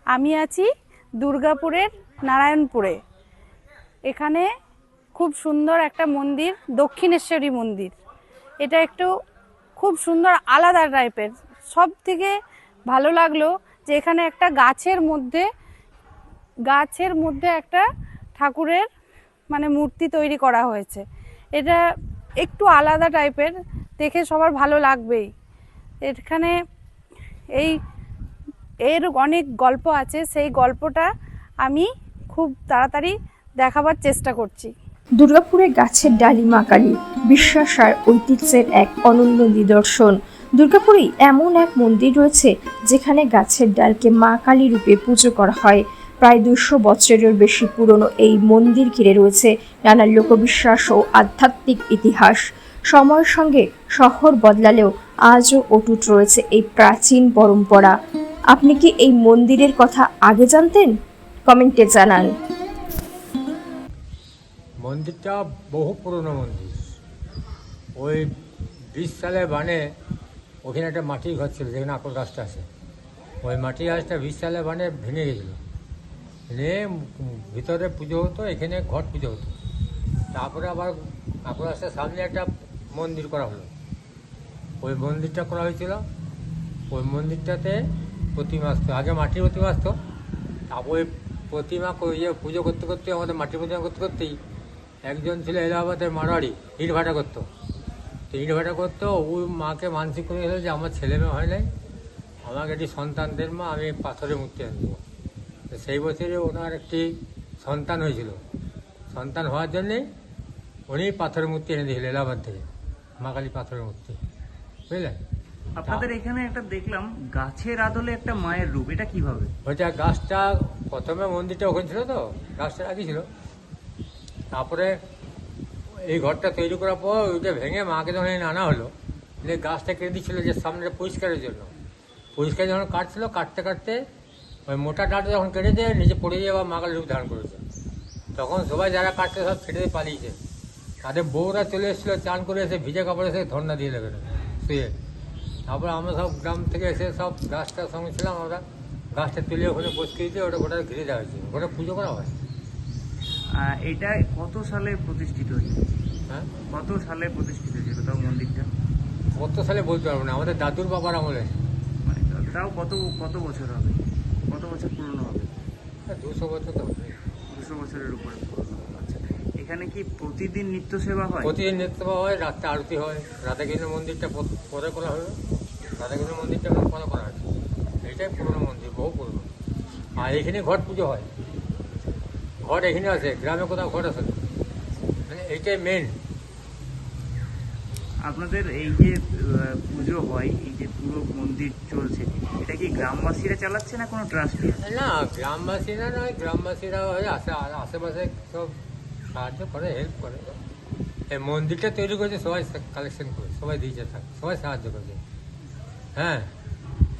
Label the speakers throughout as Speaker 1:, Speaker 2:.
Speaker 1: আমি আছি দুর্গাপুরের নারায়ণপুরে। এখানে খুব সুন্দর একটা মন্দির, দক্ষিণেশ্বরী মন্দির। এটা একটু খুব সুন্দর আলাদা টাইপের। সব থেকে ভালো লাগলো যে এখানে একটা গাছের মধ্যে একটা ঠাকুরের মানে মূর্তি তৈরি করা হয়েছে। এটা একটু আলাদা টাইপের, দেখে সবার ভালো লাগবেই। এখানে এর অনেক গল্প আছে, সেই গল্পটা আমি খুব তাড়াতাড়ি দেখাবার চেষ্টা করছি।
Speaker 2: দুর্গাপুরে গাছের ডালি মা কালী বিশ্বাস আর ঐতিহ্যের এক অনন্য নিদর্শন। দুর্গাপুরেই এমন এক মন্দির রয়েছে যেখানে গাছের ডালকে মা কালী রূপে পুজো করা হয়। প্রায় 200 বছরের বেশি পুরনো এই মন্দির ঘিরে রয়েছে নানা লোকবিশ্বাস ও আধ্যাত্মিক ইতিহাস। সময়ের সঙ্গে শহর বদলালেও আজও অটুট রয়েছে এই প্রাচীন পরম্পরা। আপনি কি এই মন্দিরের কথা আগে জানতেন? কমেন্টে জানান।
Speaker 3: মন্দিরটা বহু পুরনো মন্দির। ওই 20 সালে বানে ওখানে একটা মাটির ঘর ছিল, যেখানে আকর গাছটা আছে। ওই মাটির গাছটা 20 সালে বানে ভেঙে গেছিলো, ভেঙে ভিতরে পুজো হতো, এখানে ঘট পুজো হতো। তারপরে আবার আকর গাছটার সামনে একটা মন্দির করা হলো। ওই মন্দিরটা করা হয়েছিল, ওই মন্দিরটাতে প্রতিমা আসতো। আগে মাটির প্রতিমা আসতো, তারপরে প্রতিমা পুজো করতে করতে, আমাদের মাটির প্রতিমা করতে করতেই একজন ছিল এলাহাবাদের মারোয়ারি, ইট ভাটা করতো। তো ইট ভাটা করতো, ওই মাকে মানসিক করে গেলো যে আমার ছেলে মেয়ে হয় নাই, আমাকে একটি সন্তানদের মা, আমি পাথরের মূর্তি এনে দেবো। তো সেই বছরে ওনার একটি সন্তান হয়েছিল। সন্তান হওয়ার জন্যে উনি পাথরের মূর্তি এনে দিয়েছিল এলাহাবাদ থেকে, মা কালী পাথরের মূর্তি, বুঝলেন।
Speaker 4: আপনাদের এখানে একটা দেখলাম গাছের আদলে একটা মায়ের রূপ, এটা কিভাবে?
Speaker 3: ওইটা গাছটা প্রথমে মন্দিরটা ওখানে ছিল, তো গাছটা আগে ছিল। তারপরে এই ঘরটা তৈরি করার পর ওইটা ভেঙে মাকে যখন এনে আনা হলো, যে গাছটা কেটে দিচ্ছিল যে সামনে পরিষ্কারের জন্য। পরিষ্কার যখন কাটছিল, কাটতে কাটতে ওই মোটা ডাঁটা যখন কেটে দিয়ে নিচে পড়ে দিয়ে আবার মা কালী রূপ ধারণ করেছে। তখন সবাই যারা কাটছে সব ছেড়ে দিয়ে পালিয়েছে। তাদের বউরা চলে এসেছিলো, চান করে এসে ভিজে কাপড়ে এসে ধর্ণা দিয়ে দেবে শুয়ে। তারপরে আমরা সব গ্রাম থেকে এসে সব গাছটার সঙ্গে ছিলাম, আমরা গাছটা তুলে ওখানে বসে দিয়ে ওটা গোটা ঘিরে দেওয়া হয়েছে, ওটা পুজো করা হয়।
Speaker 4: এটা কত সালে প্রতিষ্ঠিত হয়েছিল?
Speaker 3: হ্যাঁ,
Speaker 4: কত সালে প্রতিষ্ঠিত হয়েছিল তাও মন্দিরটা?
Speaker 3: কত সালে বলতে পারবো না, আমাদের দাদুর বাবার আমলে।
Speaker 4: মানে তাও কত কত বছর হবে, কত বছর পুরনো হবে?
Speaker 3: 200 বছর তো হবে।
Speaker 4: 200 বছরের উপরে পুরনো। আচ্ছা, এখানে কি প্রতিদিন নিত্য সেবা হয়?
Speaker 3: প্রতিদিন নিত্য সেবা হয়, রাত্রে আরতি হয়। রাধাকৃষ্ণ মন্দিরটা পরে করা হলো, রাধাকৃষ্ণ মন্দিরটা এখন পরে করা হয়েছে। এইটাই পুরনো মন্দির, বহু পুরনো। আর এখানে ঘট পুজো হয়, ঘট এখানে আছে, গ্রামে কোথাও ঘট আছে না। মানে এইটাই মেন।
Speaker 4: আপনাদের এই যে পুজো হয়, এই যে পুরো মন্দির চলছে, এটা কি গ্রামবাসীরা চালাচ্ছে না কোনো ট্রাস্টি?
Speaker 3: না, গ্রামবাসীরা নয়, গ্রামবাসীরা হয় আশেপাশে সব সাহায্য করে, হেল্প করে। এই মন্দিরটা তৈরি করেছে সবাই, কালেকশন করে সবাই দিয়েছে, সবাই সাহায্য করেছে। হ্যাঁ,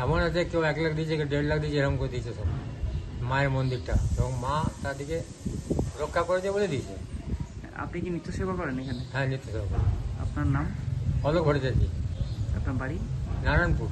Speaker 3: এমন আছে কেউ 1 লাখ দিয়েছে, কেউ 1.5 লাখ দিয়েছে, এরকম করে দিয়েছে সব মায়ের মন্দিরটা, এবং মা তার দিকে রক্ষা করেছে বলে দিয়েছে।
Speaker 4: আপনি কি নিত্য সেবা করেন এখানে?
Speaker 3: হ্যাঁ, নিত্য সেবা করে।
Speaker 4: আপনার নাম?
Speaker 3: অলোক ভট্টাচার্য,
Speaker 4: আপনার বাড়ি?
Speaker 3: নারায়ণপুর।